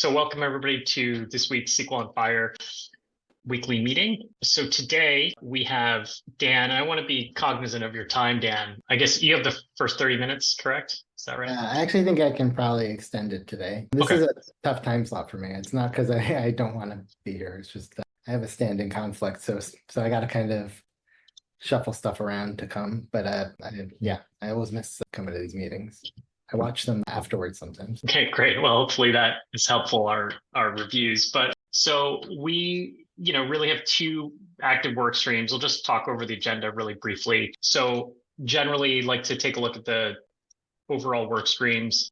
So welcome everybody to this week's SQL on FHIR weekly meeting. So today we have Dan. I want to be cognizant of your time, Dan. I guess you have the first 30 minutes, correct? Is that right? I actually think I can probably extend it today. This is a tough time slot for me. It's not because I don't want to be here. It's just I have a standing conflict, so I got to kind of shuffle stuff around to come. But I always miss coming to these meetings. I watch them afterwards sometimes. Okay, great. Well, hopefully that is helpful, our reviews. But so we, really have two active work streams. We'll just talk over the agenda really briefly. So generally like to take a look at the overall work streams.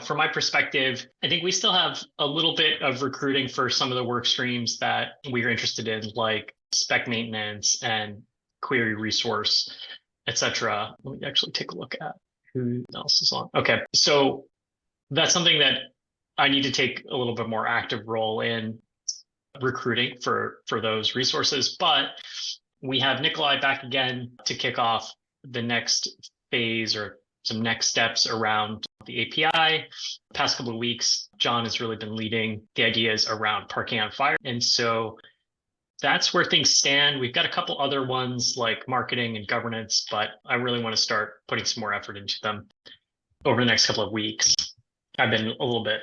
From my perspective, I think we still have a little bit of recruiting for some of the work streams that we're interested in, like spec maintenance and query resource, etc. Let me actually take a look at who else is on. Okay, so that's something that I need to take a little bit more active role in recruiting for those resources. But we have Nikolai back again to kick off the next phase or some next steps around the API. The past couple of weeks, John has really been leading the ideas around parking on FHIR. And so that's where things stand. We've got a couple other ones like marketing and governance, but I really want to start putting some more effort into them over the next couple of weeks. I've been a little bit,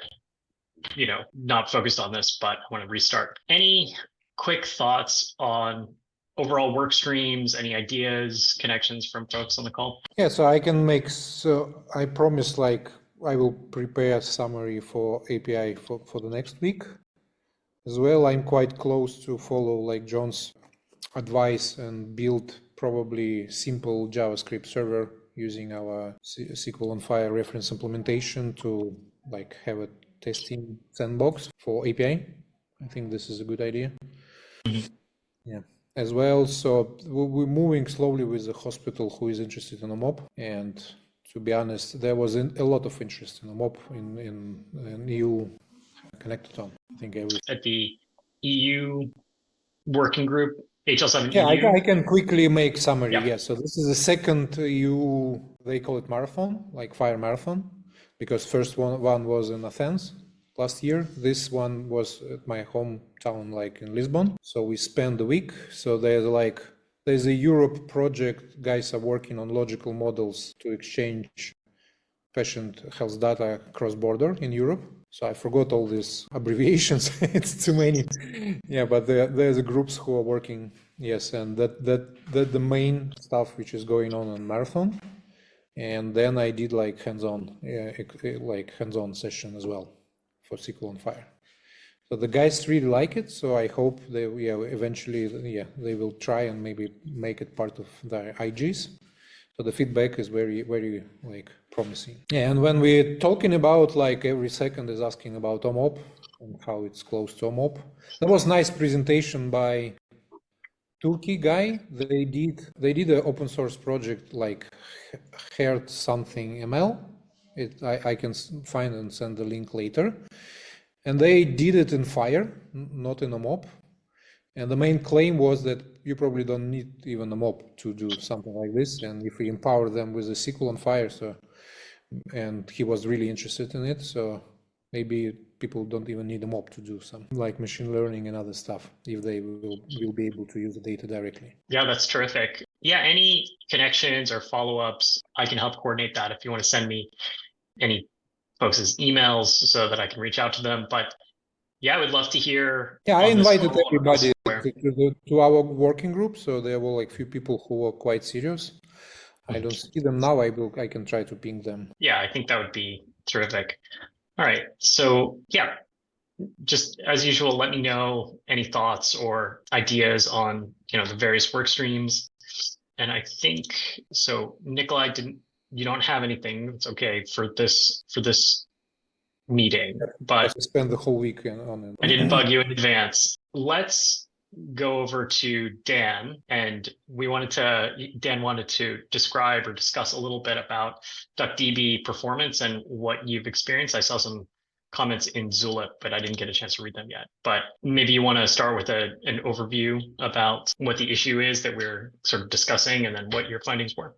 not focused on this, but I want to restart. Any quick thoughts on overall work streams, any ideas, connections from folks on the call? Yeah, so I can make, so I promise I will prepare a summary for API for the next week. As well, I'm quite close to follow John's advice and build probably simple JavaScript server using our SQL on FHIR reference implementation to have a testing sandbox for API. I think this is a good idea. Mm-hmm. Yeah. As well, so we're moving slowly with the hospital who is interested in a MOP, and to be honest, there was a lot of interest in a MOP in EU Connectathon. I think at the EU working group, HL7 yeah, EU. I can quickly make summary. Yeah. So this is the second EU, they call it marathon, like FHIR marathon, because first one was in Athens last year. This one was at my hometown, in Lisbon. So we spent a week. So there's a Europe project. Guys are working on logical models to exchange patient health data cross-border in Europe. So I forgot all these abbreviations. It's too many. Yeah, but there's groups who are working. Yes, and that the main stuff which is going on marathon. And then I did hands-on session as well for SQL on FHIR. So the guys really like it. So I hope they eventually they will try and maybe make it part of their IGs. So the feedback is very, very promising. Yeah, and when we're talking about every second is asking about OMOP and how it's close to OMOP. That was nice presentation by Turkey guy. They did an open source project Heard something ML. I can find and send the link later. And they did it in FHIR, not in OMOP. And the main claim was that you probably don't need even a MOP to do something like this. And if we empower them with a SQL on FHIR, and he was really interested in it, so maybe people don't even need a MOP to do some machine learning and other stuff if they will be able to use the data directly. Yeah, that's terrific. Yeah, any connections or follow-ups, I can help coordinate that if you want to send me any folks' emails so that I can reach out to them. But yeah, I would love to hear. Yeah, I invited everybody to our working group, so there were few people who were quite serious. I don't see them now. I can try to ping them. Yeah, I think that would be terrific. All right, so yeah, just as usual, let me know any thoughts or ideas on the various work streams. And I think so. Nikolai, you don't have anything. It's okay for this meeting, but I spent the whole week on it. I didn't bug you in advance. Let's go over to Dan, and Dan wanted to describe or discuss a little bit about DuckDB performance and what you've experienced. I saw some comments in Zulip, but I didn't get a chance to read them yet. But maybe you want to start with an overview about what the issue is that we're sort of discussing, and then what your findings were.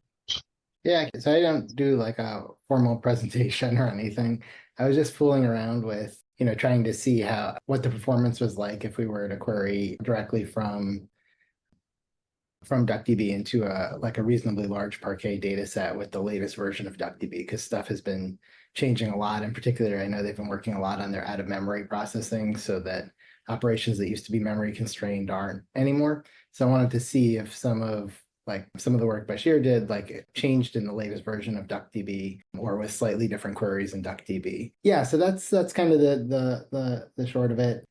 Yeah, so I don't do a formal presentation or anything. I was just fooling around with trying to see what the performance was like if we were to query directly from DuckDB into a reasonably large Parquet data set with the latest version of DuckDB, because stuff has been changing a lot. In particular, I know they've been working a lot on their out-of-memory processing so that operations that used to be memory constrained aren't anymore. So I wanted to see if some of the work FHIR did, it changed in the latest version of DuckDB or with slightly different queries in DuckDB. Yeah, so that's kind of the short of it.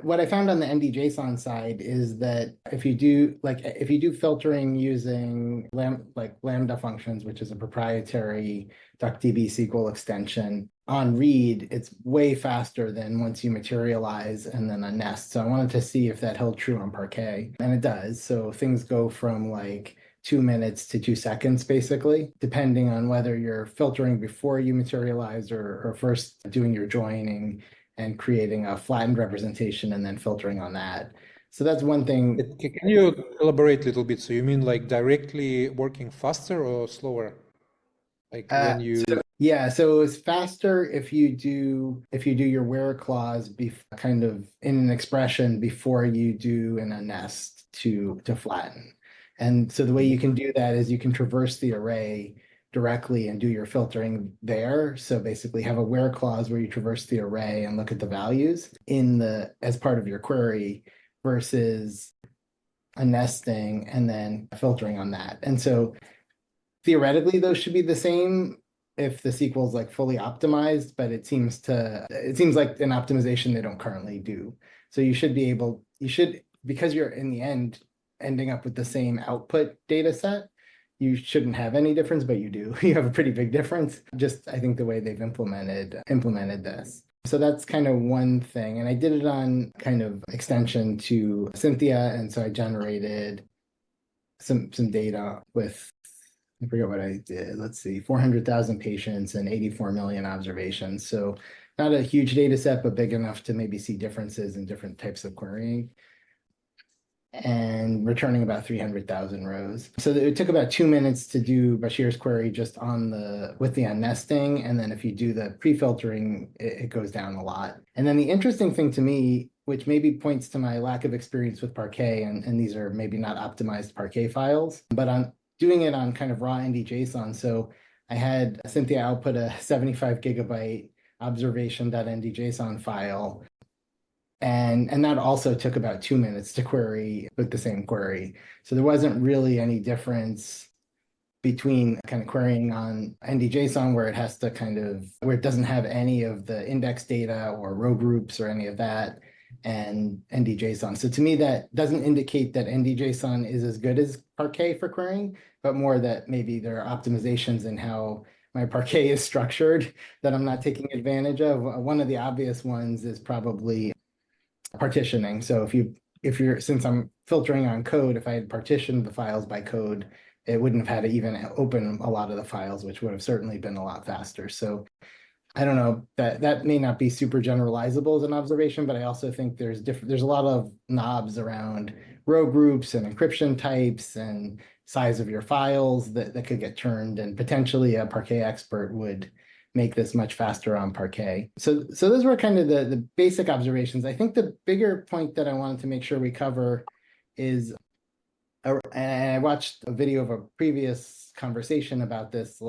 What I found on the NDJSON side is that if you do filtering using Lambda functions, which is a proprietary DuckDB SQL extension, on read, it's way faster than once you materialize and then a nest. So I wanted to see if that held true on Parquet, and it does. So things go from 2 minutes to 2 seconds, basically, depending on whether you're filtering before you materialize or first doing your joining and creating a flattened representation and then filtering on that. So that's one thing. Can you elaborate a little bit? So you mean directly working faster or slower? When you... So it's faster if you do your where clause kind of in an expression before you do in a nest to flatten. And so the way you can do that is you can traverse the array directly and do your filtering there. So basically have a where clause where you traverse the array and look at the values as part of your query versus a nesting and then filtering on that. And so theoretically those should be the same if the SQL is fully optimized, but it seems like an optimization they don't currently do. So because you're in the end ending up with the same output data set, you shouldn't have any difference, but you do. You have a pretty big difference, just I think the way they've implemented this. So that's kind of one thing. And I did it on kind of extension to Cynthia. And so I generated some data with, I forget what I did. Let's see, 400,000 patients and 84 million observations. So not a huge data set, but big enough to maybe see differences in different types of querying, and returning about 300,000 rows. So it took about 2 minutes to do FHIR's query just with the unnesting. And then if you do the pre-filtering, it goes down a lot. And then the interesting thing to me, which maybe points to my lack of experience with Parquet, and these are maybe not optimized Parquet files, but on doing it on kind of raw NDJSON. So I had Cynthia output a 75 gigabyte observation.ndjson file. And that also took about 2 minutes to query with the same query. So there wasn't really any difference between kind of querying on NDJSON where it doesn't have any of the index data or row groups or any of that, and NDJSON. So to me, that doesn't indicate that NDJSON is as good as Parquet for querying, but more that maybe there are optimizations in how my Parquet is structured that I'm not taking advantage of. One of the obvious ones is probably partitioning. So since I'm filtering on code, if I had partitioned the files by code, it wouldn't have had to even open a lot of the files, which would have certainly been a lot faster. So I don't know, that may not be super generalizable as an observation, but I also think there's a lot of knobs around row groups and encryption types and size of your files that could get turned, and potentially a Parquet expert would make this much faster on Parquet. So those were kind of the basic observations. I think the bigger point that I wanted to make sure we cover is, and I watched a video of a previous conversation about this,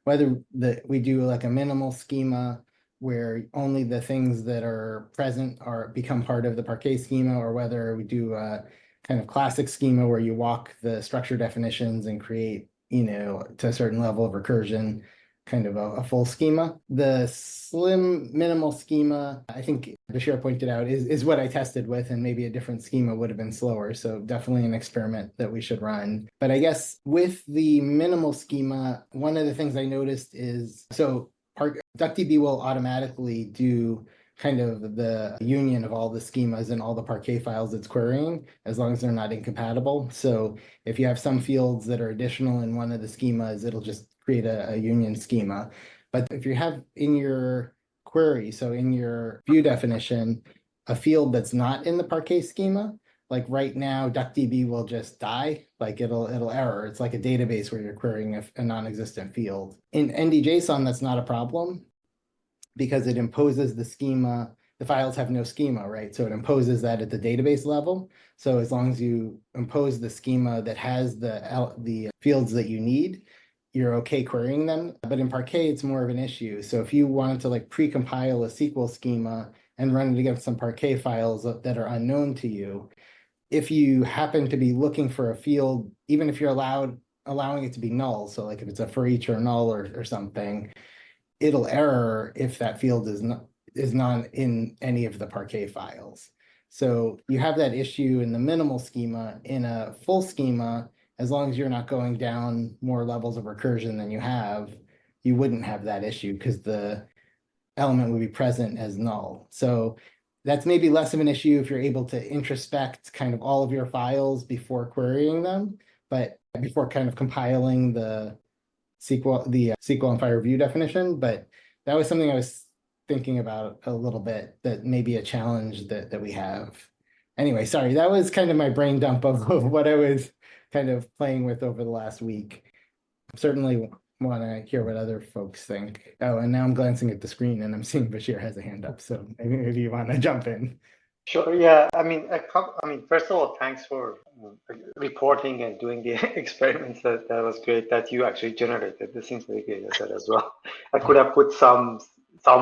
whether we do a minimal schema where only the things that are present become part of the Parquet schema, or whether we do a kind of classic schema where you walk the structure definitions and create, to a certain level of recursion, kind of a full schema. The slim minimal schema, I think FHIR pointed out, is what I tested with, and maybe a different schema would have been slower. So definitely an experiment that we should run. But I guess with the minimal schema, one of the things I noticed is, DuckDB will automatically do kind of the union of all the schemas and all the Parquet files it's querying, as long as they're not incompatible. So if you have some fields that are additional in one of the schemas, it'll just create a union schema. But if you have in your query, so in your view definition, a field that's not in the Parquet schema, like right now, DuckDB will just die, it'll error. It's like a database where you're querying a non-existent field. In NDJSON, that's not a problem. because it imposes the schema. The files have no schema, right? So it imposes that at the database level. So as long as you impose the schema that has the fields that you need, you're okay querying them. But in Parquet, it's more of an issue. So if you wanted to like pre-compile a SQL schema and run it against some Parquet files that are unknown to you, if you happen to be looking for a field, even if you're allowing it to be null, so like if it's a for each or null or something, it'll error if that field is not in any of the Parquet files. So you have that issue in the minimal schema. In a full schema, as long as you're not going down more levels of recursion than you have, you wouldn't have that issue because the element would be present as null. So that's maybe less of an issue if you're able to introspect kind of all of your files before querying them, but before kind of compiling the SQL and FHIR view definition. But that was something I was thinking about a little bit, that may be a challenge that we have. Anyway, sorry, that was kind of my brain dump of what I was kind of playing with over the last week. Certainly want to hear what other folks think. Oh, and now I'm glancing at the screen and I'm seeing Bashir has a hand up, so maybe you want to jump in. Sure. Yeah. I mean, first of all, thanks for reporting and doing the experiments. That was great. That you actually generated. This seems very good. I said as well. I could have put some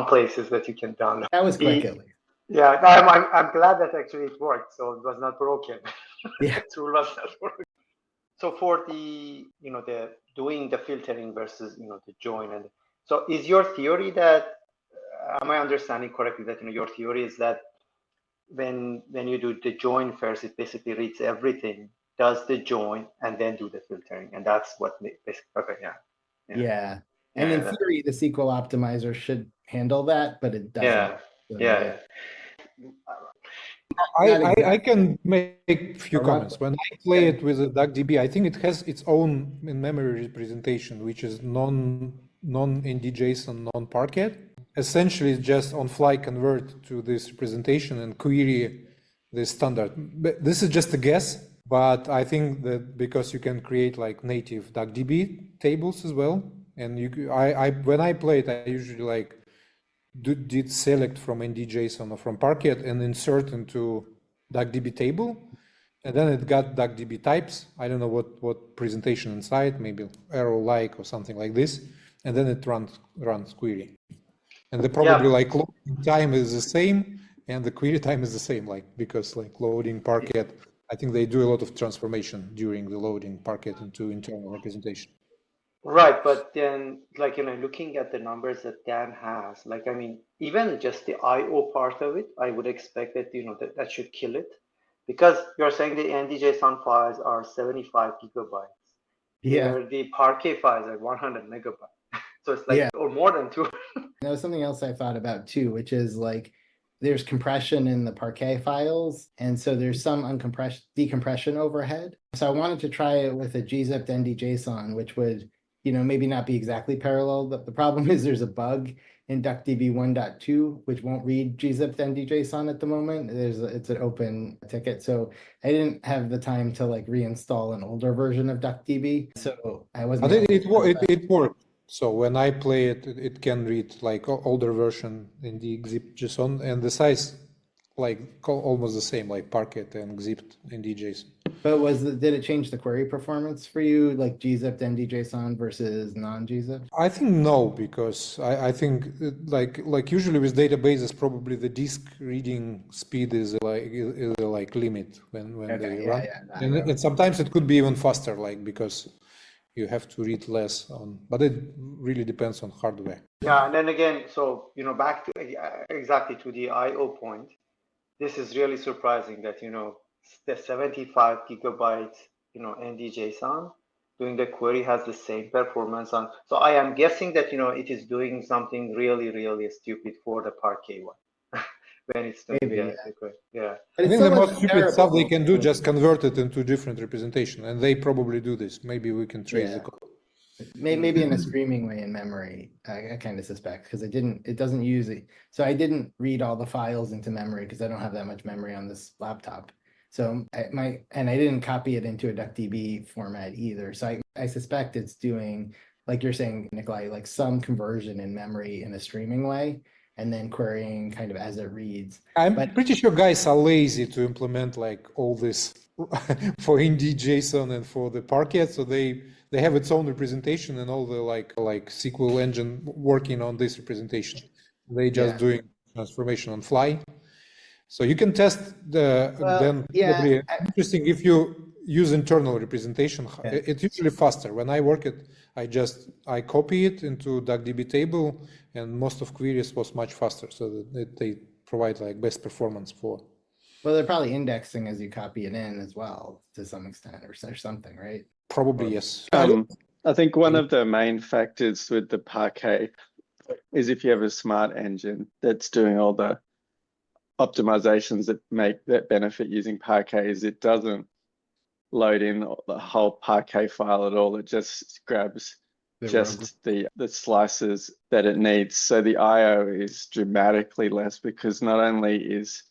places that you can download. That was quick, at least. Yeah. I'm glad that actually it worked. So it was not broken. Yeah. The tool was not broken. So for the the doing the filtering versus the join, and so is your theory that am I understanding correctly that your theory is that when you do the join first, it basically reads everything, does the join, and then do the filtering, and that's what basically. Okay, yeah. And in theory, the SQL optimizer should handle that, but it doesn't. Yeah. I can make a few comments. When I play it with a DuckDB, I think it has its own in-memory representation, which is non-NDJSON, non-Parquet. Essentially, it's just on-fly convert to this representation and query the standard. But this is just a guess, but I think that because you can create like native DuckDB tables as well, and when I play it, I usually like did select from NDJSON or from Parquet and insert into DuckDB table, and then it got DuckDB types. I don't know what presentation inside, maybe arrow-like or something like this, and then it runs query. And probably like loading time is the same, and the query time is the same, like because like loading Parquet, I think they do a lot of transformation during the loading Parquet into internal representation. Right, but then like looking at the numbers that Dan has, like I mean, even just the I/O part of it, I would expect that that should kill it, because you're saying the NDJSON files are 75 gigabytes. Yeah. Where the Parquet files are 100 megabytes. So it's like, or more than 2. That was something else I thought about too, which is like there's compression in the Parquet files, and so there's some decompression overhead. So I wanted to try it with a gzipped NDJSON, which would, maybe not be exactly parallel, but the problem is there's a bug in DuckDB 1.2, which won't read gzipped NDJSON at the moment. It's an open ticket. So I didn't have the time to like reinstall an older version of DuckDB. So I wasn't. It worked. So when I play it, it can read like older version in the gzipped JSON, and the size like almost the same, like Parquet and gzipped NDJSON. But did it change the query performance for you, like gzipped NDJSON versus non-gzipped? I think no, because I think like usually with databases, probably the disk reading speed is like limit when they run, and sometimes it could be even faster, like because you have to read less but it really depends on hardware. Yeah, and then again, so back to exactly to the I/O point. This is really surprising that the 75 gigabytes NDJSON doing the query has the same performance on. So I am guessing that it is doing something really, really stupid for the Parquet one. When it's doing the query. Yeah. I think the most stupid stuff they can do just convert it into different representation, and they probably do this. Maybe we can trace the code. Maybe in a streaming way in memory, I kind of suspect, because it doesn't use it. So I didn't read all the files into memory because I don't have that much memory on this laptop. So I didn't copy it into a DuckDB format either. So I suspect it's doing, like you're saying, Nikolai, like some conversion in memory in a streaming way. and then querying kind of as it reads. I'm But pretty sure guys are lazy to implement like all this for IndieJSON and for the Parquet, so they have its own representation and all the like SQL engine working on this representation. They just doing transformation on fly. So you can test then probably interesting if you use internal representation. It's usually faster. When I work it, I copy it into DuckDB table, and most of queries was much faster. So that they provide like best performance for. Well, they're probably indexing as you copy it in as well to some extent, or something, right? Probably yes. I think one of the main factors with the Parquet is if you have a smart engine that's doing all the optimizations that benefit using Parquet, is it doesn't load in the whole Parquet file at all. It just grabs the slices that it needs. So the IO is dramatically less because not only is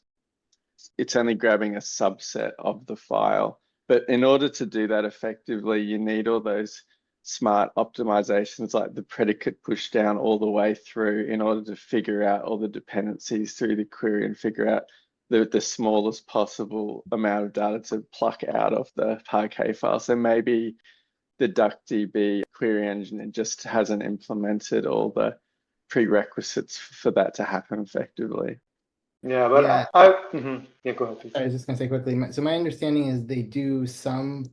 it's only grabbing a subset of the file, but in order to do that effectively, you need all those smart optimizations like the predicate push down all the way through in order to figure out all the dependencies through the query and figure out the smallest possible amount of data to pluck out of the Parquet file. So maybe the DuckDB query engine just hasn't implemented all the prerequisites for that to happen effectively. Yeah, but yeah, go ahead. I was just gonna say quickly. So my understanding is they do some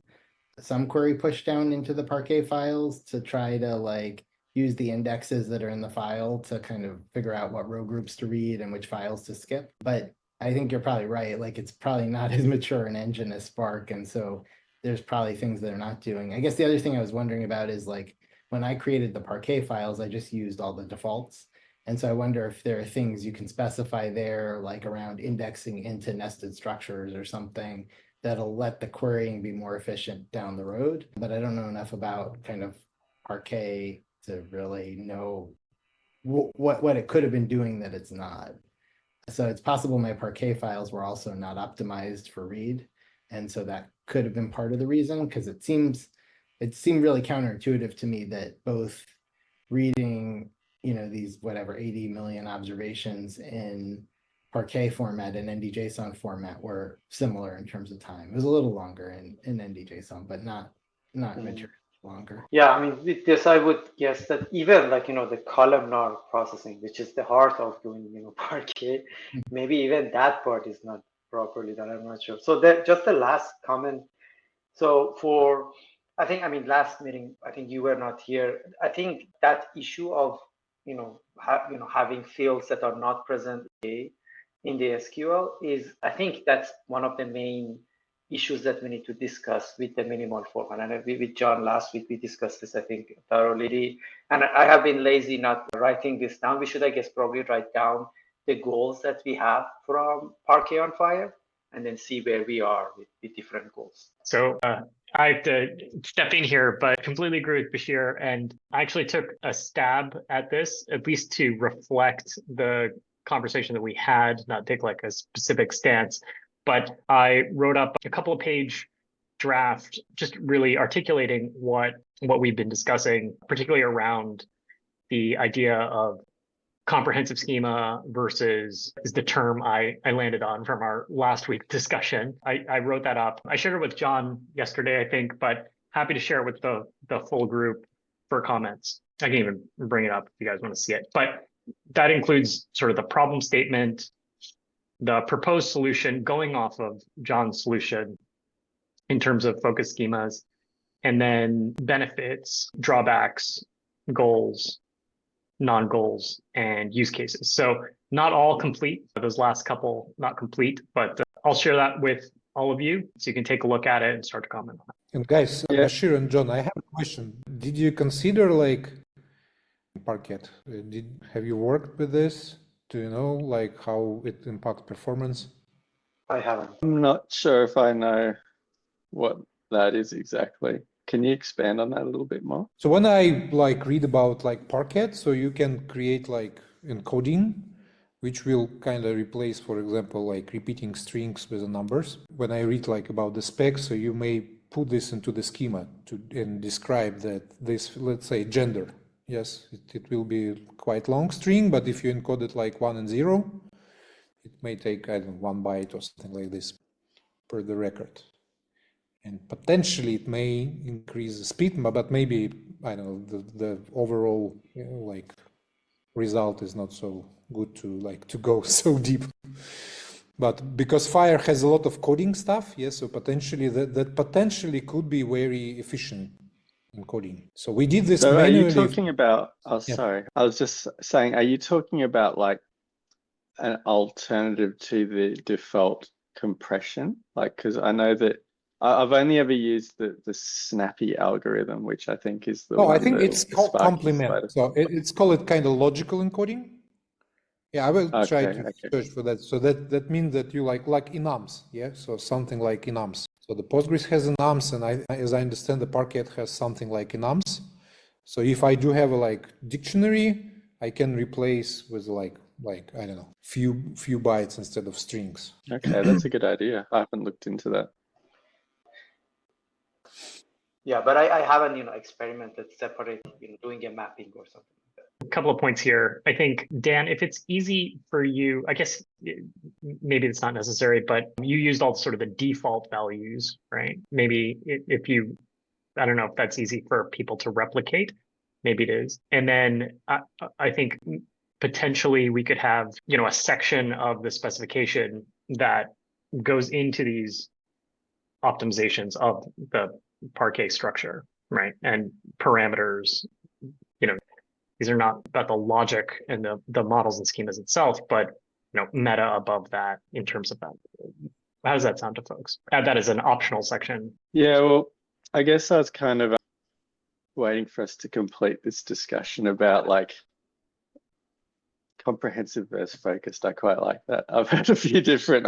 query push down into the Parquet files to try to like use the indexes that are in the file to kind of figure out what row groups to read and which files to skip. But I think you're probably right. Like it's probably not as mature an engine as Spark, and so there's probably things that are not doing. I guess the other thing I was wondering about is like when I created the Parquet files, I just used all the defaults. And so I wonder if there are things you can specify there, like around indexing into nested structures or something that'll let the querying be more efficient down the road. But I don't know enough about kind of Parquet to really know what it could have been doing that it's not. So it's possible my Parquet files were also not optimized for read. And so that could have been part of the reason, because it seemed really counterintuitive to me that both reading these 80 million observations in Parquet format and NDJSON format were similar in terms of time. It was a little longer in NDJSON, but not materially longer. Yeah, I mean, with this, I would guess that even the columnar processing, which is the heart of doing, Parquet, maybe even that part is not properly done. I'm not sure. So just the last comment. So last meeting, I think you were not here. I think that issue of having fields that are not present in the SQL is, I think that's one of the main issues that we need to discuss with the minimal format. And with John last week, we discussed this, I think, thoroughly. And I have been lazy not writing this down. We should, I guess, probably write down the goals that we have from Parquet on FHIR and then see where we are with different goals. So I have to step in here, but completely agree with Bashir. And I actually took a stab at this, at least to reflect the conversation that we had, not take like a specific stance. But I wrote up a couple of page draft, just really articulating what we've been discussing, particularly around the idea of comprehensive schema versus is the term I landed on from our last week discussion. I wrote that up. I shared it with John yesterday, I think, but happy to share it with the full group for comments. I can even bring it up if you guys want to see it. But that includes sort of the problem statement, the proposed solution going off of John's solution in terms of focus schemas, and then benefits, drawbacks, goals, non-goals, and use cases. So not all complete, those last couple not complete, but I'll share that with all of you so you can take a look at it and start to comment on it. And guys, Bashir and John, I have a question. Did you consider like Parquet? Have you worked with this? Do you know like how it impacts performance? I haven't. I'm not sure if I know what that is exactly. Can you expand on that a little bit more? So when I like read about like Parquet, so you can create like encoding, which will kind of replace, for example, like repeating strings with the numbers. When I read like about the specs, so you may put this into the schema and describe that this, let's say, gender Yes, it will be quite long string, but if you encode it like 1 and 0, it may take, I don't know, 1 byte or something like this per the record. And potentially it may increase the speed, but maybe, I don't know, the overall, like result is not so good to go so deep. But because FHIR has a lot of coding stuff, yes, so potentially that potentially could be very efficient in coding. So we did this So are manually. you talking about, oh, Yeah. sorry, I was just saying, are you talking about like an alternative to the default compression? Like, because I know that I've only ever used the snappy algorithm, which I think is the No, one I think that it's called Spark uses by complement. So it's called kind of logical encoding. Yeah, I will try Okay, to okay. search for that. So that means that you like enums, yeah. So something like enums. So the Postgres has enums, and as I understand, the Parquet has something like enums. So if I do have a like dictionary, I can replace with like I don't know, few bytes instead of strings. Okay, that's a good idea. I haven't looked into that. Yeah, but I haven't, experimented separate, doing a mapping or something. A couple of points here. I think, Dan, if it's easy for you, I guess maybe it's not necessary, but you used all sort of the default values, right? Maybe if you, I don't know if that's easy for people to replicate. Maybe it is. And then I think potentially we could have, a section of the specification that goes into these optimizations of the Parquet structure, right? And parameters, these are not about the logic and the models and schemas itself, but meta above that in terms of that. How does that sound to folks? Add that as an optional section. Yeah, well, I guess I was kind of waiting for us to complete this discussion about like comprehensive versus focused. I quite like that. I've had a few different,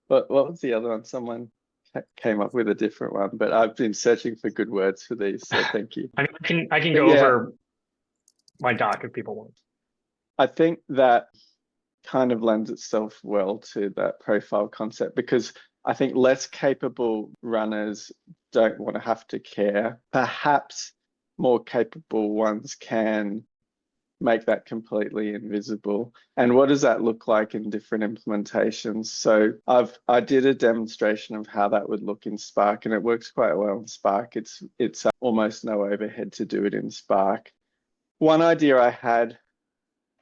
what was the other one? Someone came up with a different one, but I've been searching for good words for these, so thank you. I mean, I can But go yeah, over my doc if people want. I think that kind of lends itself well to that profile concept, because I think less capable runners don't want to have to care. Perhaps more capable ones can make that completely invisible. And what does that look like in different implementations? So I did a demonstration of how that would look in Spark, and it works quite well in Spark. It's almost no overhead to do it in Spark. One idea I had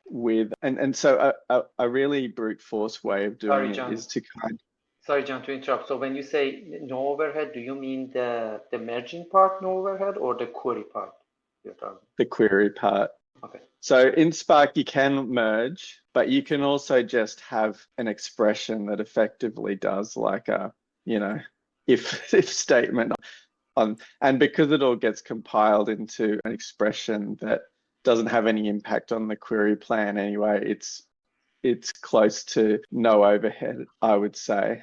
with, and so a really brute force way of doing it is to kind. Sorry, John, to interrupt. So when you say no overhead, do you mean the merging part, no overhead, or the query part you're talking? The query part. Okay. So in Spark, you can merge, but you can also just have an expression that effectively does like a, if statement on, and because it all gets compiled into an expression that doesn't have any impact on the query plan anyway, it's close to no overhead, I would say.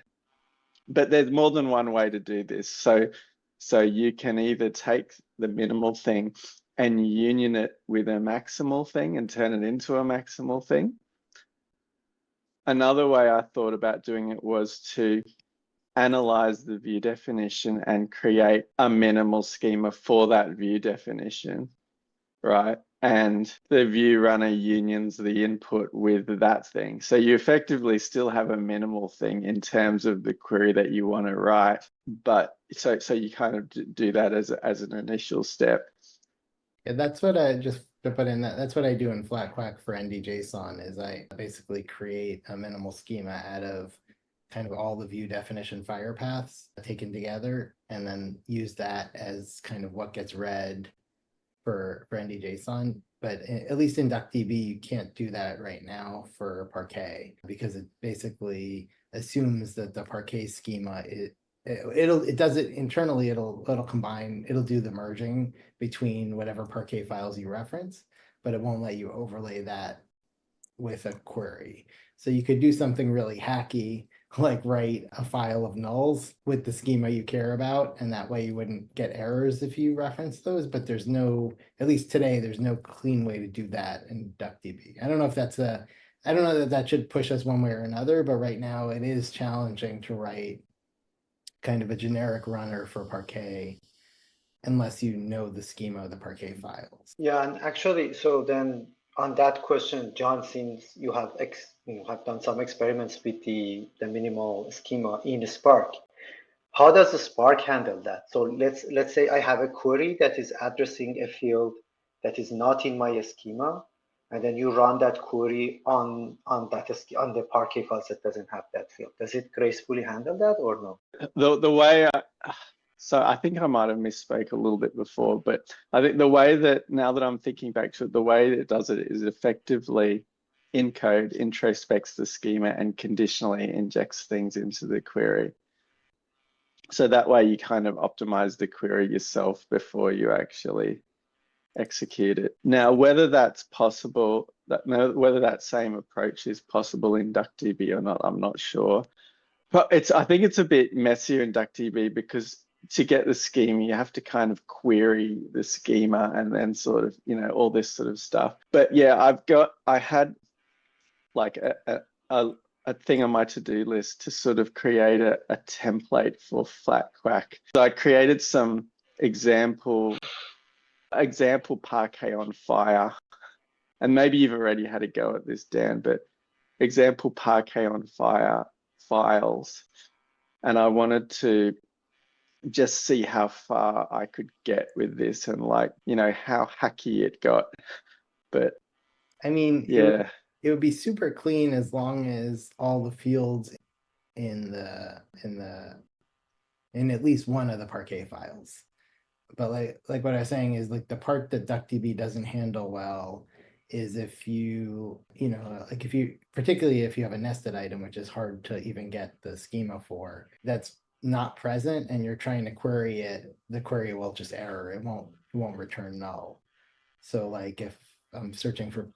But there's more than one way to do this. So you can either take the minimal thing and union it with a maximal thing and turn it into a maximal thing. Another way I thought about doing it was to analyze the view definition and create a minimal schema for that view definition, right? And the view runner unions the input with that thing. So you effectively still have a minimal thing in terms of the query that you want to write, but so you kind of do that as an initial step. Yeah, that's what I just to put in that. That's what I do in FlatQuack for NDJSON is I basically create a minimal schema out of kind of all the view definition FHIR paths taken together, and then use that as kind of what gets read for NDJSON. But at least in DuckDB, you can't do that right now for Parquet because it basically assumes that the Parquet schema it does it internally. It'll combine. It'll do the merging between whatever Parquet files you reference, but it won't let you overlay that with a query. So you could do something really hacky, like write a file of nulls with the schema you care about, and that way you wouldn't get errors if you reference those. But there's no, at least today, there's no clean way to do that in DuckDB. I don't know if that's I don't know that should push us one way or another, but right now it is challenging to write kind of a generic runner for Parquet unless you know the schema of the Parquet files. Yeah, and actually, so then on that question, John, since you have done some experiments with the minimal schema in Spark, how does the Spark handle that? So let's say I have a query that is addressing a field that is not in my schema, and then you run that query on the Parquet files that doesn't have that field. Does it gracefully handle that or no? The way so I think I might have misspoke a little bit before, but I think the way that, now that I'm thinking back to it, the way that it does it is effectively in code introspects the schema and conditionally injects things into the query. So that way you kind of optimize the query yourself before you actually execute it. Now, whether that's possible, whether that same approach is possible in DuckDB or not, I'm not sure. But I think it's a bit messier in DuckDB because to get the schema, you have to kind of query the schema and then sort of, all this sort of stuff. But yeah, I had like a thing on my to-do list to sort of create a template for FlatQuack. So I created some example Parquet on FHIR, and maybe you've already had a go at this, Dan, but example Parquet on FHIR files, and I wanted to just see how far I could get with this and how hacky it got. But I mean, yeah, it would be super clean as long as all the fields in at least one of the Parquet files. But like what I was saying is like the part that DuckDB doesn't handle well is if particularly if you have a nested item, which is hard to even get the schema for, that's not present and you're trying to query it, the query will just error. It won't return null. So like if I'm searching for,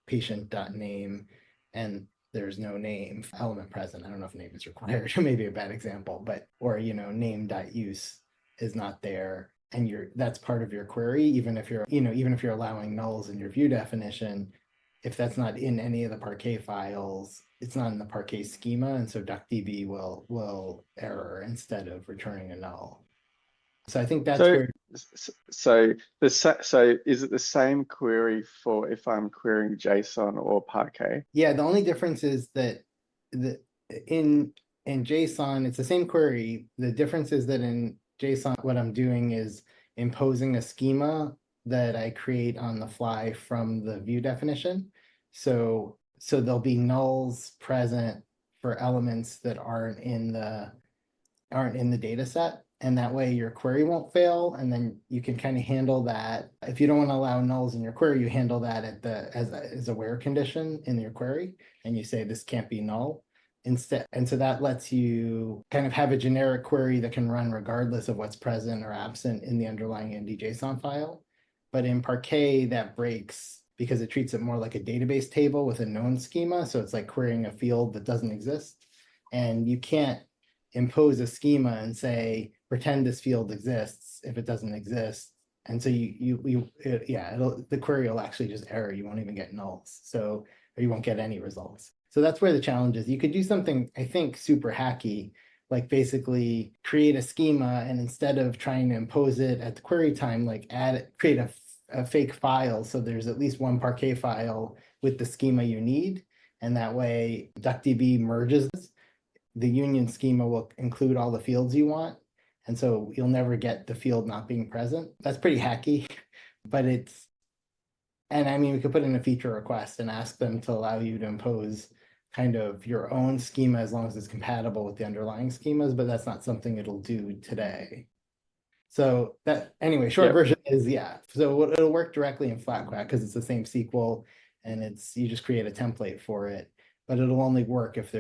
patient.name and there's no name element present, I don't know if name is required, maybe a bad example, or name.use is not there, and that's part of your query, even if you're allowing nulls in your view definition, if that's not in any of the Parquet files, it's not in the Parquet schema, and so DuckDB will error instead of returning a null. So I think that's where. So is it the same query for if I'm querying JSON or Parquet? Yeah, the only difference is that in JSON it's the same query. The difference is that in JSON, what I'm doing is imposing a schema that I create on the fly from the view definition. So there'll be nulls present for elements that aren't in the data set. And that way your query won't fail. And then you can kind of handle that. If you don't want to allow nulls in your query, you handle that as a where condition in your query. And you say this can't be null instead. And so that lets you kind of have a generic query that can run regardless of what's present or absent in the underlying ND.json file. But in Parquet, that breaks because it treats it more like a database table with a known schema. So it's like querying a field that doesn't exist. And you can't impose a schema and say, pretend this field exists if it doesn't exist. And so the query will actually just error. You won't even get nulls. Or you won't get any results. So that's where the challenge is. You could do something, I think, super hacky, like basically create a schema, and instead of trying to impose it at the query time, like create a fake file. So there's at least one Parquet file with the schema you need. And that way DuckDB merges. The union schema will include all the fields you want. And so you'll never get the field not being present. That's pretty hacky, but we could put in a feature request and ask them to allow you to impose kind of your own schema as long as it's compatible with the underlying schemas, but that's not something it'll do today. So short version is, so it'll work directly in FlatQuack because it's the same SQL and you just create a template for it, but it'll only work if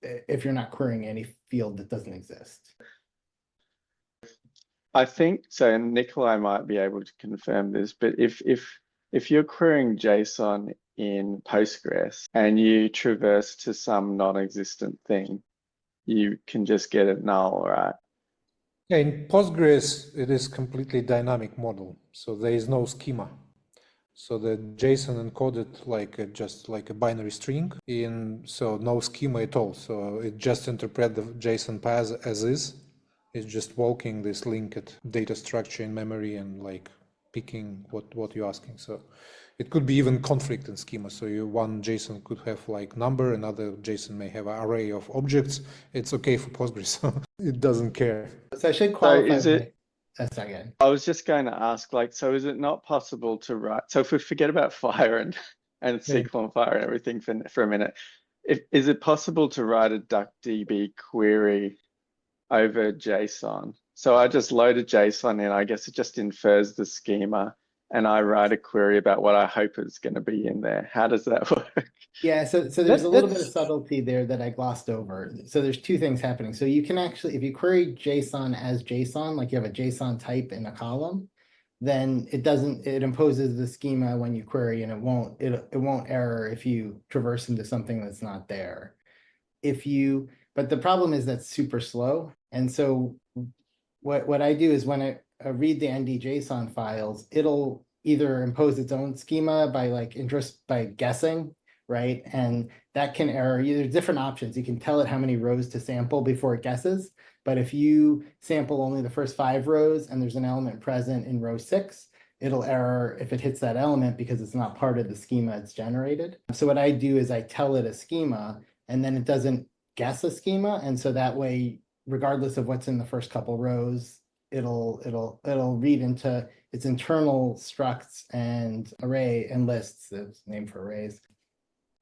if you're not querying any field that doesn't exist. I think so, and Nikolai might be able to confirm this, but if you're querying JSON in Postgres and you traverse to some non-existent thing, you can just get it null, right? Yeah, in Postgres, it is completely dynamic model, so there is no schema. So the JSON encoded just like a binary string, so no schema at all. So it just interprets the JSON path as is It's just walking this linked data structure in memory and like picking what you're asking. So it could be even conflict in schema. So one JSON could have like number, another JSON may have an array of objects. It's okay for Postgres. It doesn't care. So I should qualify. is it- a second. I was just going to ask, like, so is it not possible to write? So if we forget about FHIR and SQL and FHIR and everything for a minute, is it possible to write a DuckDB query over JSON? So I just load a JSON in. I guess it just infers the schema, and I write a query about what I hope is going to be in there. How does that work? Yeah, so there's a little bit of subtlety there that I glossed over. So there's two things happening. So you can actually, if you query JSON as JSON, like you have a JSON type in a column, then it imposes the schema when you query, and it won't error if you traverse into something that's not there. But the problem is that's super slow. And so what I do is when I read the ND-JSON files, it'll either impose its own schema by guessing, right? And that can error. There's different options. You can tell it how many rows to sample before it guesses. But if you sample only the first 5 rows and there's an element present in row 6, it'll error if it hits that element because it's not part of the schema it's generated. So what I do is I tell it a schema, and then it doesn't guess a schema. And so that way, regardless of what's in the first couple rows, it'll read into its internal structs and array and lists, that's named for arrays,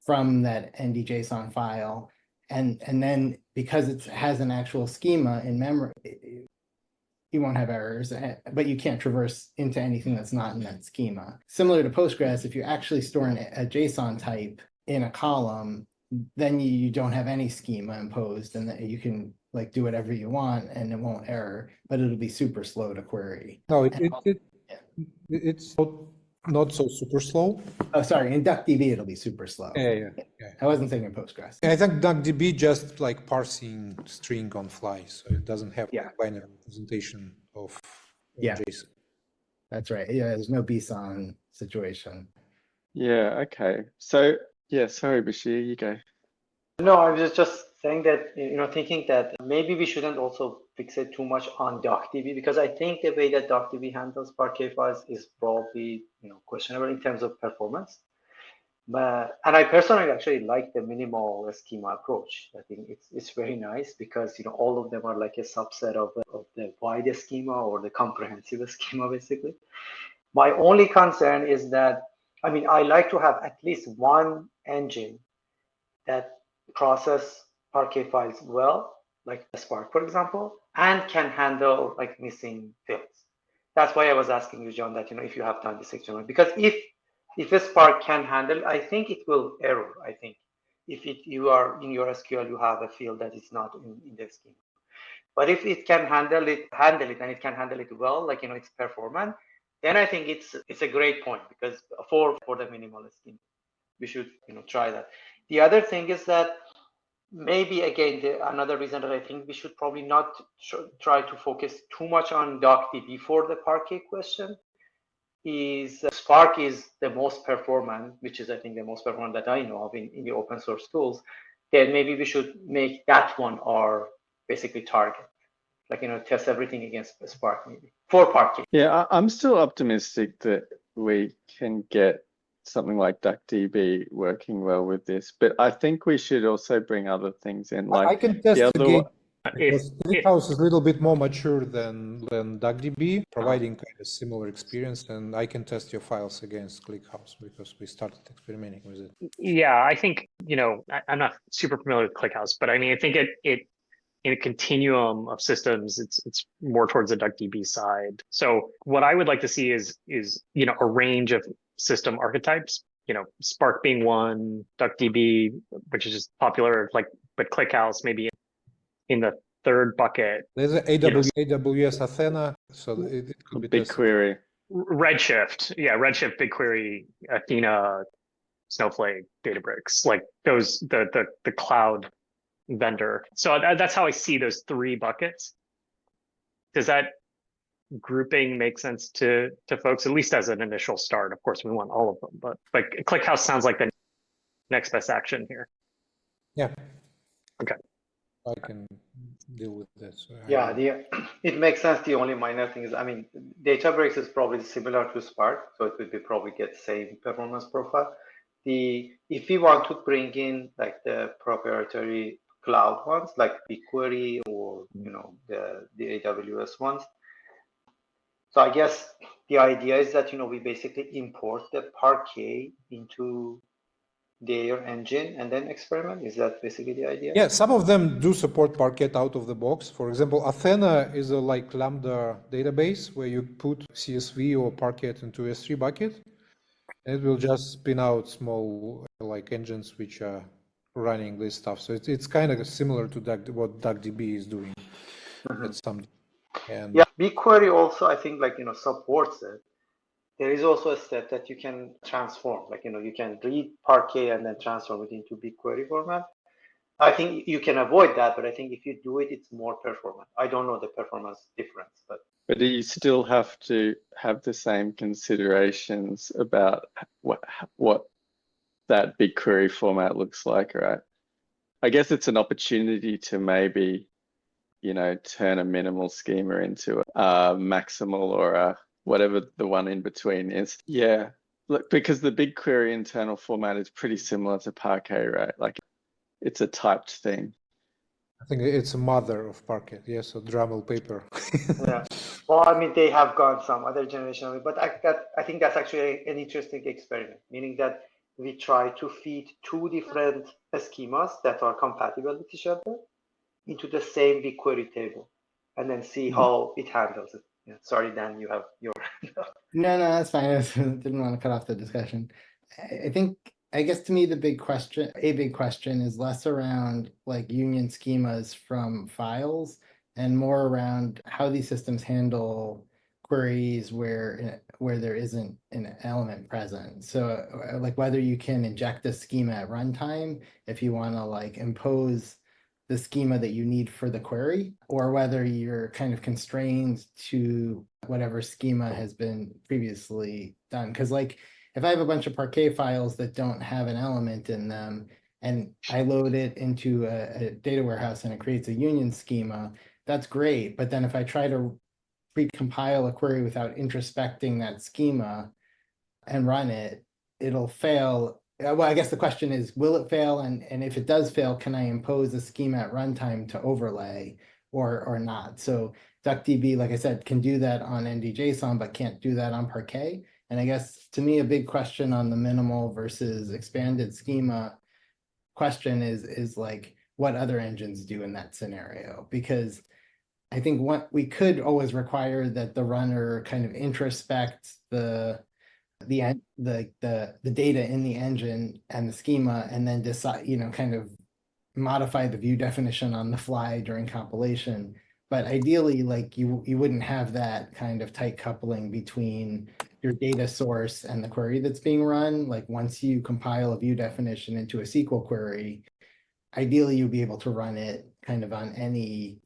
from that ND-JSON file. And then because it has an actual schema in memory, you won't have errors, but you can't traverse into anything that's not in that schema. Similar to Postgres, if you actually store a JSON type in a column, then you don't have any schema imposed, and that you can like do whatever you want and it won't error, but it'll be super slow to query. No, it's not so super slow. Oh, sorry, in DuckDB it'll be super slow. Yeah. I wasn't thinking Postgres. I think DuckDB just like parsing string on fly, so it doesn't have binary representation of JSON. That's right. Yeah, there's no BSON situation. Yeah, okay. So, yeah, sorry, Bashir, you go. No, I was just saying that, thinking that maybe we shouldn't also fixate too much on DuckDB, because I think the way that DuckDB handles Parquet files is probably, questionable in terms of performance. And I personally actually like the minimal schema approach. I think it's very nice because, all of them are like a subset of the wide schema or the comprehensive schema, basically. My only concern is that, I like to have at least one engine that process Parquet files well, like Spark, for example, and can handle like missing fields. That's why I was asking you, John, that, if you have done this experiment, because if a Spark can handle it, I think it will error. I think if you are in your SQL, you have a field that is not in the schema. But if it can handle it and it can handle it well, like, it's performant, then I think it's a great point, because for the minimal schema, we should, try that. The other thing is that maybe, again, another reason that I think we should probably not try to focus too much on DuckDB for the Parquet question is Spark is the most performant, which is, I think, the most performant that I know of in the open source tools. Then maybe we should make that one our basically target, like, test everything against Spark maybe for Parquet. Yeah, I'm still optimistic that we can get something like DuckDB working well with this, but I think we should also bring other things in. Like I can test again. If ClickHouse is a little bit more mature than DuckDB, providing kind of similar experience, and I can test your files against ClickHouse because we started experimenting with it. Yeah, I think, I'm not super familiar with ClickHouse, but I think it in a continuum of systems, it's more towards the DuckDB side. So what I would like to see is a range of system archetypes, Spark being one, DuckDB, which is just popular, but ClickHouse maybe in the third bucket. There's an AWS Athena, so it could be BigQuery. Redshift, Redshift, BigQuery, Athena, Snowflake, Databricks, like those, the cloud vendor. So that's how I see those 3 buckets. Does that grouping make sense to folks, at least as an initial start? Of course, we want all of them, but like ClickHouse sounds like the next best action here. Yeah. Okay. I can deal with that. So Yeah, it makes sense. The only minor thing is, I mean, Databricks is probably similar to Spark, so it would be probably get same performance profile. If we want to bring in like the proprietary cloud ones, like BigQuery or the AWS ones, so I guess the idea is that we basically import the Parquet into their engine and then experiment. Is that basically the idea? Yeah, some of them do support Parquet out of the box. For example, Athena is a like Lambda database where you put CSV or Parquet into S3 bucket, and it will just spin out small like engines which are running this stuff. So it's kind of similar to what DuckDB is doing at some. And yeah, BigQuery also I think supports it. There is also a step that you can transform, like you can read Parquet and then transform it into BigQuery format. I think you can avoid that, but I think if you do it, it's more performant. I don't know the performance difference, but you still have to have the same considerations about what that BigQuery format looks like, right? I guess it's an opportunity to maybe, turn a minimal schema into a maximal or a whatever the one in between is. Yeah, look, because the BigQuery internal format is pretty similar to Parquet, right? Like it's a typed thing. I think it's a mother of Parquet, yes, so Dremel paper. yeah. Well, I mean, they have gone some other generation of it, but I think that's actually an interesting experiment, meaning that we try to feed two different schemas that are compatible with each other into the same BigQuery table, and then see how it handles it. Yeah. Sorry, Dan, you have your. No, that's fine. I didn't want to cut off the discussion. I guess to me, a big question is less around like union schemas from files and more around how these systems handle queries where there isn't an element present. So like whether you can inject a schema at runtime if you want to like impose the schema that you need for the query, or whether you're kind of constrained to whatever schema has been previously done. Because like if I have a bunch of Parquet files that don't have an element in them, and I load it into a data warehouse and it creates a union schema, that's great. But then if I try to pre-compile a query without introspecting that schema and run it, it'll fail. Well, I guess the question is, will it fail? And if it does fail, can I impose a schema at runtime to overlay or not? So DuckDB, like I said, can do that on NDJSON, but can't do that on Parquet. And I guess to me, a big question on the minimal versus expanded schema question is like what other engines do in that scenario, because I think what we could always require that the runner kind of introspect the data in the engine and the schema, and then decide, kind of modify the view definition on the fly during compilation. But ideally, like you wouldn't have that kind of tight coupling between your data source and the query that's being run. Like once you compile a view definition into a SQL query, ideally you'd be able to run it kind of on any,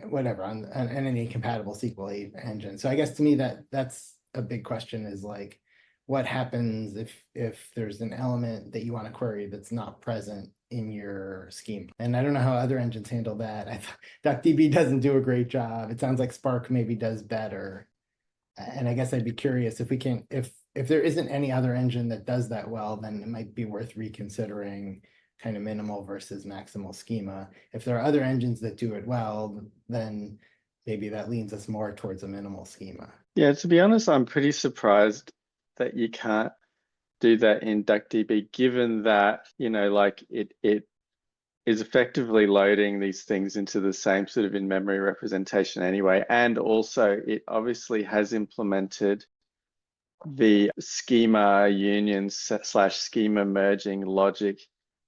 whatever, on any compatible SQL engine. So I guess to me that's a big question, is like, what happens if there's an element that you want to query that's not present in your scheme? And I don't know how other engines handle that. DuckDB doesn't do a great job. It sounds like Spark maybe does better. And I guess I'd be curious if there isn't any other engine that does that well, then it might be worth reconsidering kind of minimal versus maximal schema. If there are other engines that do it well, then maybe that leans us more towards a minimal schema. Yeah, to be honest, I'm pretty surprised that you can't do that in DuckDB, given that, like it is effectively loading these things into the same sort of in-memory representation anyway. And also it obviously has implemented the schema union / schema merging logic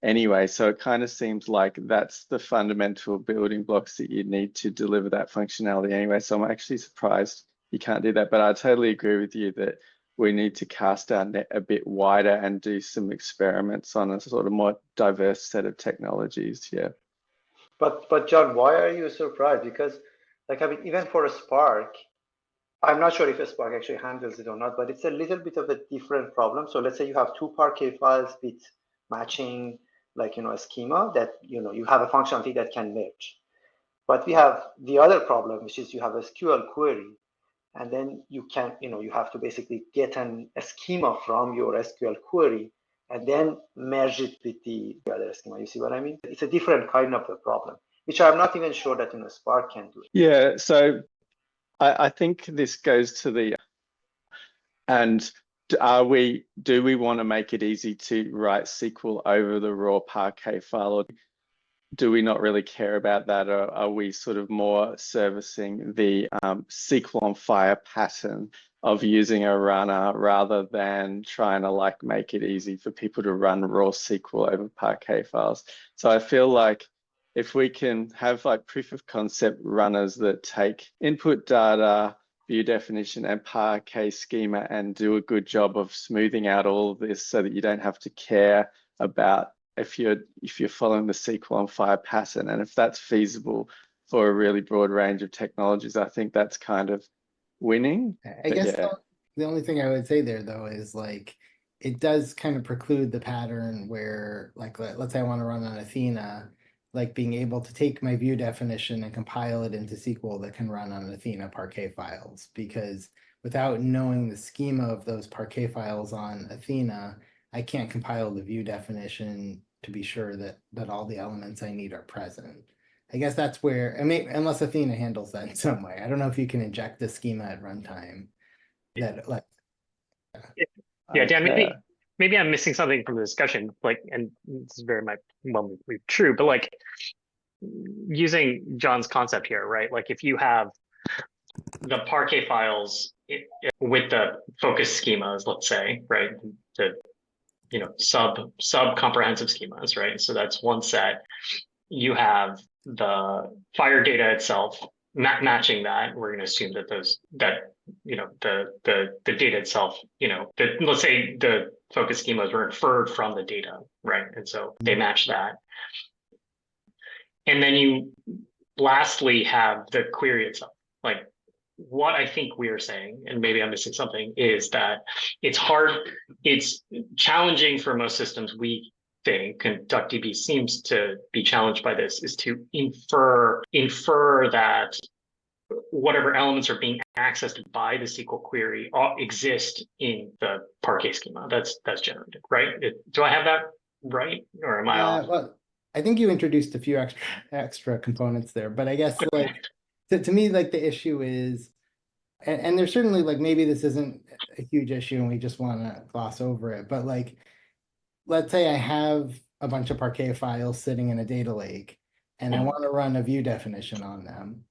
anyway. So it kind of seems like that's the fundamental building blocks that you need to deliver that functionality anyway. So I'm actually surprised you can't do that. But I totally agree with you that we need to cast our net a bit wider and do some experiments on a sort of more diverse set of technologies. Yeah. But John, why are you surprised? Because even for a Spark, I'm not sure if a Spark actually handles it or not, but it's a little bit of a different problem. So let's say you have two Parquet files with matching, a schema that, you have a functionality that can merge. But we have the other problem, which is you have a SQL query, and then you can, you have to basically get a schema from your SQL query and then merge it with the other schema. You see what I mean? It's a different kind of a problem, which I'm not even sure that Spark can do. Yeah, so I think this goes to the, and do we want to make it easy to write SQL over the raw Parquet file, or do we not really care about that? Or are we sort of more servicing the SQL on FHIR pattern of using a runner rather than trying to like make it easy for people to run raw SQL over Parquet files? So I feel like if we can have like proof of concept runners that take input data, view definition and Parquet schema and do a good job of smoothing out all of this so that you don't have to care about if you're following the SQL on FHIR pattern, and if that's feasible for a really broad range of technologies, I think that's kind of winning. I guess yeah. the only thing I would say there though is like it does kind of preclude the pattern where like let's say I want to run on Athena, like being able to take my view definition and compile it into SQL that can run on Athena Parquet files, because without knowing the schema of those Parquet files on Athena, I can't compile the view definition to be sure that all the elements I need are present. I guess that's where, I mean, unless Athena handles that in some way. I don't know if you can inject the schema at runtime. That like, Yeah, Dan, maybe I'm missing something from the discussion. Like, and this is very much true, but like using John's concept here, right? Like, if you have the Parquet files with the focus schemas, let's say, right? The sub comprehensive schemas, right? So that's one set. You have the FHIR data itself matching that. We're going to assume that the data itself, let's say the focus schemas were inferred from the data, right? And so they match that. And then you lastly have the query itself. Like, what I think we are saying, and maybe I'm missing something, is that it's challenging for most systems, we think, and DuckDB seems to be challenged by this, is to infer that whatever elements are being accessed by the SQL query exist in the Parquet schema that's generated, right? Do I have that right, or am I off? Well, I think you introduced a few extra components there, but I guess like to me, like the issue is, and there's certainly like maybe this isn't a huge issue and we just want to gloss over it, but like let's say I have a bunch of Parquet files sitting in a data lake and I want to run a view definition on them.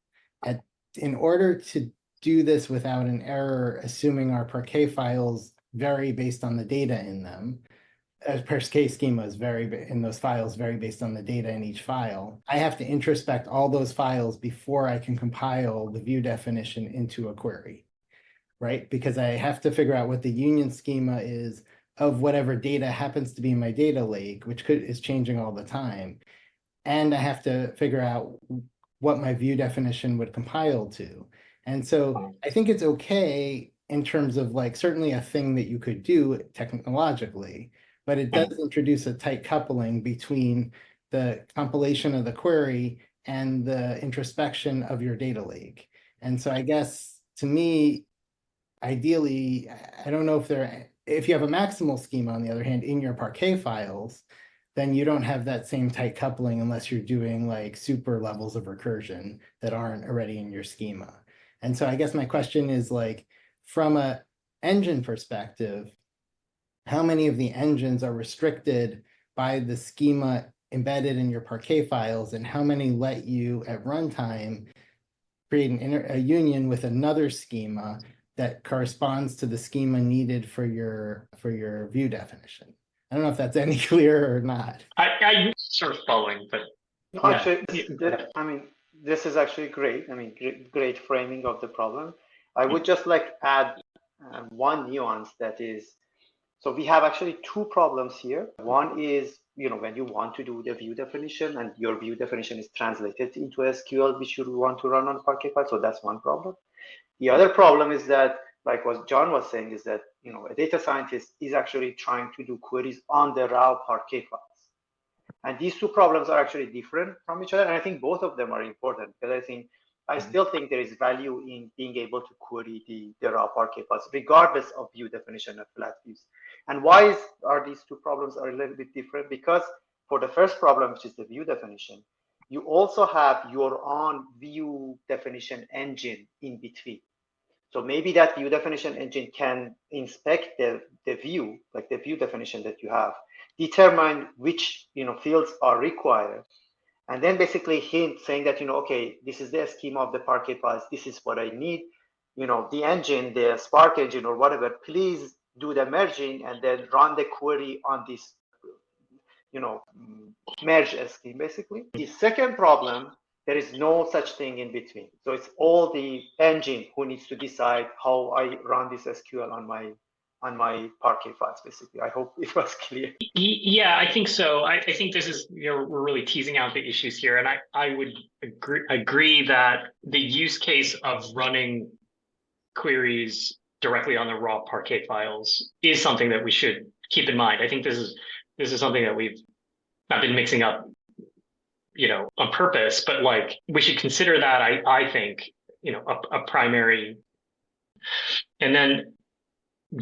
In order to do this without an error, assuming our Parquet files vary based on the data in them, Parquet schemas vary in those files vary based on the data in each file, I have to introspect all those files before I can compile the view definition into a query, right? Because I have to figure out what the union schema is of whatever data happens to be in my data lake, which is changing all the time. And I have to figure out what my view definition would compile to. And so I think it's okay in terms of like certainly a thing that you could do technologically, but it does introduce a tight coupling between the compilation of the query and the introspection of your data lake. And so I guess to me, ideally, I don't know if you have a maximal schema, on the other hand, in your Parquet files, then you don't have that same tight coupling unless you're doing like super levels of recursion that aren't already in your schema. And so I guess my question is like, from a engine perspective, how many of the engines are restricted by the schema embedded in your Parquet files, and how many let you at runtime create a union with another schema that corresponds to the schema needed for your view definition? I don't know if that's any clearer or not. I'm sort of following, but no, yeah. actually, I mean, this is actually great. I mean, great framing of the problem. I would just like add one nuance, that is, so we have actually two problems here. One is, when you want to do the view definition and your view definition is translated into SQL, which you want to run on Parquet file. So that's one problem. The other problem is that, like what John was saying, is that, a data scientist is actually trying to do queries on the raw Parquet files. And these two problems are actually different from each other. And I think both of them are important because I still think there is value in being able to query the raw Parquet files, regardless of view definition of flat views. And why are these two problems are a little bit different? Because for the first problem, which is the view definition, you also have your own view definition engine in between. So maybe that view definition engine can inspect the view, like the view definition that you have, determine which fields are required, and then basically hint saying that okay, this is the schema of the Parquet files. This is what I need. The engine, the Spark engine or whatever, please do the merging and then run the query on this merge scheme basically. The second problem, there is no such thing in between. So it's all the engine who needs to decide how I run this SQL on my Parquet files basically. I hope it was clear. Yeah, I think so. I think this is, we're really teasing out the issues here. And I would agree that the use case of running queries directly on the raw Parquet files is something that we should keep in mind. I think this is something that we've not been mixing up, on purpose, but like we should consider that, I think, a primary. And then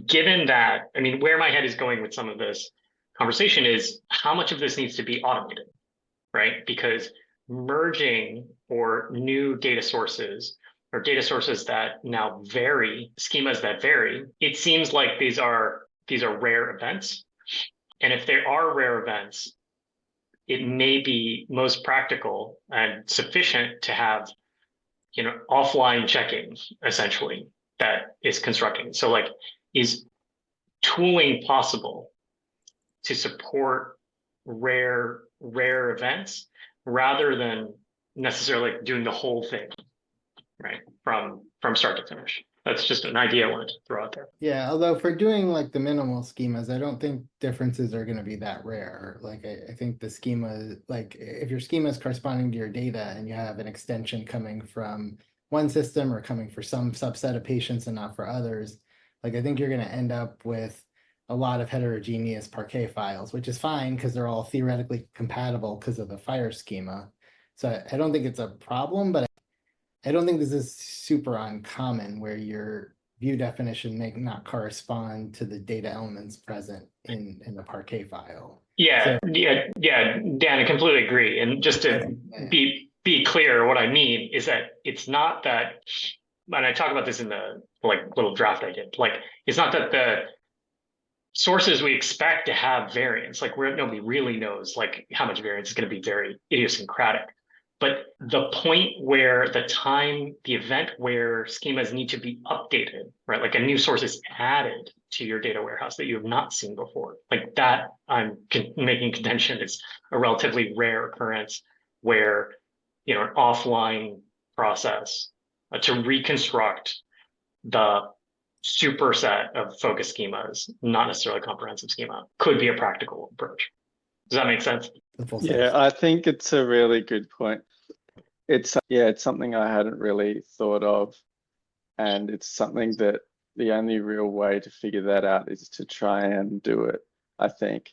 given that, I mean, where my head is going with some of this conversation is how much of this needs to be automated, right? Because merging or new data sources or data sources that now vary, schemas that vary, it seems like these are rare events. And if there are rare events, it may be most practical and sufficient to have, offline checking essentially that is constructing. So like, is tooling possible to support rare events rather than necessarily doing the whole thing, right? From start to finish. That's just an idea I wanted to throw out there. Yeah, although for doing like the minimal schemas, I don't think differences are going to be that rare. Like I think the schema, like if your schema is corresponding to your data and you have an extension coming from one system or coming for some subset of patients and not for others, like I think you're going to end up with a lot of heterogeneous Parquet files, which is fine because they're all theoretically compatible because of the FHIR schema. So I don't think it's a problem, but I don't think this is super uncommon where your view definition may not correspond to the data elements present in the Parquet file. Yeah, So, Dan, I completely agree. And just to be clear, what I mean is that it's not that, and I talk about this in the little draft I did, it's not that the sources we expect to have variance, nobody really knows how much variance is going to be very idiosyncratic. But the point where the event where schemas need to be updated, right? Like a new source is added to your data warehouse that you have not seen before. Like that, I'm making contention is a relatively rare occurrence where, an offline process to reconstruct the superset of focus schemas, not necessarily comprehensive schema, could be a practical approach. Does that make sense? Yeah, I think it's a really good point. It's something I hadn't really thought of, and it's something that the only real way to figure that out is to try and do it, I think.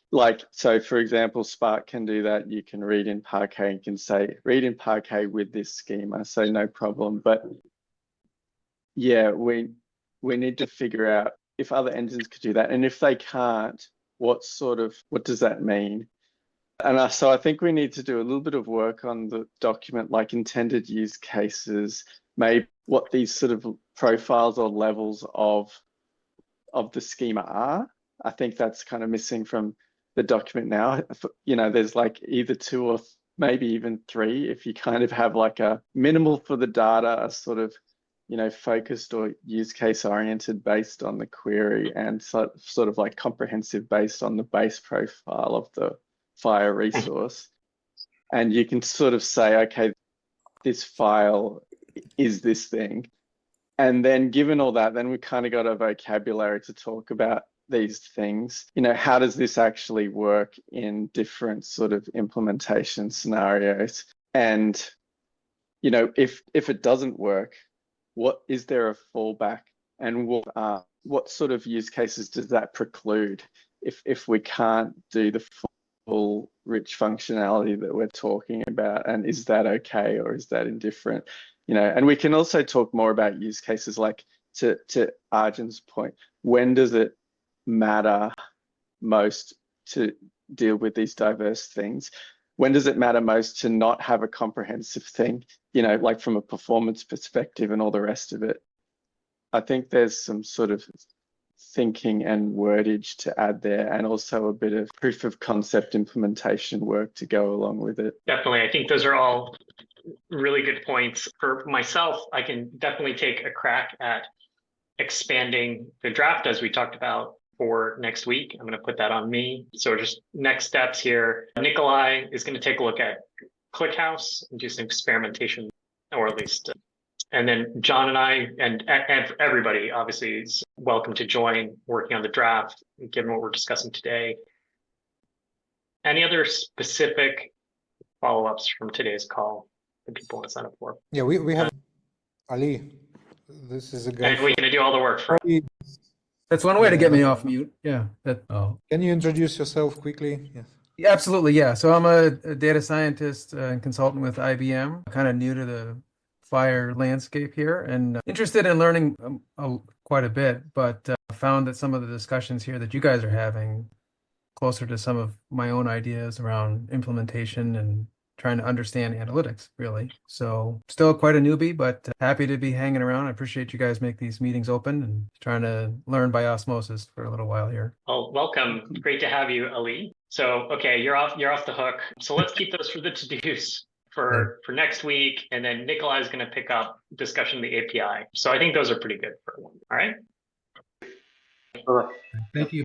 So for example, Spark can do that. You can read in Parquet and can say, read in Parquet with this schema, so no problem. But yeah, we need to figure out if other engines could do that. And if they can't, what does that mean? And so I think we need to do a little bit of work on the document, like intended use cases, maybe what these sort of profiles or levels of the schema are. I think that's kind of missing from the document now. There's either 2 or maybe even 3 if you kind of have a minimal for the data, a sort of focused or use case oriented based on the query, and sort of comprehensive based on the base profile of the FHIR resource. And you can sort of say, okay, this file is this thing. And then given all that, then we kind of got a vocabulary to talk about these things. How does this actually work in different sort of implementation scenarios? And, if it doesn't work, what is there a fallback? And what sort of use cases does that preclude if we can't do the full full rich functionality that we're talking about, and is that okay or is that indifferent? You know, and we can also talk more about use cases, like to Arjun's point, when does it matter most to deal with these diverse things? When does it matter most to not have a comprehensive thing, you know, like from a performance perspective and all the rest of it? I think there's some sort of thinking and wordage to add there, and also a bit of proof of concept implementation work to go along with it. Definitely. I think those are all really good points. For myself, I can definitely take a crack at expanding the draft as we talked about for next week. I'm going to put that on me. So just next steps here. Nikolai is going to take a look at ClickHouse and do some experimentation, or at least, and then John and I and everybody obviously is welcome to join working on the draft, given what we're discussing today. Any other specific follow-ups from today's call that people want to sign up for? Yeah, we have Ali. This is a guy. And we're going to do all the work for. That's one way to get me off mute. Yeah. Can you introduce yourself quickly? Yes. Yeah, absolutely. Yeah. So I'm a data scientist and consultant with IBM, kind of new to the FHIR landscape here and interested in learning quite a bit, but found that some of the discussions here that you guys are having closer to some of my own ideas around implementation and trying to understand analytics, really. So still quite a newbie, but happy to be hanging around. I appreciate you guys make these meetings open and trying to learn by osmosis for a little while here. Oh, welcome. Great to have you, Ali. So, okay, you're off the hook. So let's keep those for the to-dos for next week. And then Nikolai is going to pick up discussion of the API. So I think those are pretty good for one. All right. All right. Thank you.